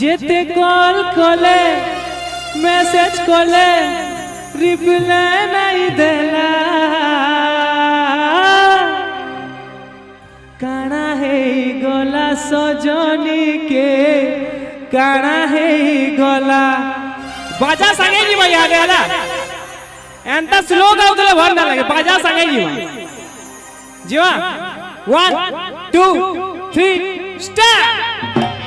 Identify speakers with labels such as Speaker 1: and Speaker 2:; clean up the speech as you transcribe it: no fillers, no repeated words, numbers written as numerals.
Speaker 1: जेते कॉल कोले मैसेज कोले रिप्लाई नहीं देला काना है गला सजनी के काना है गला बाजा सांगे जी भाई आगे आला एंता स्लो गाओ तो भर ना लगे बाजा सांगे जी भाई जीवा 1 2 3 स्टार्ट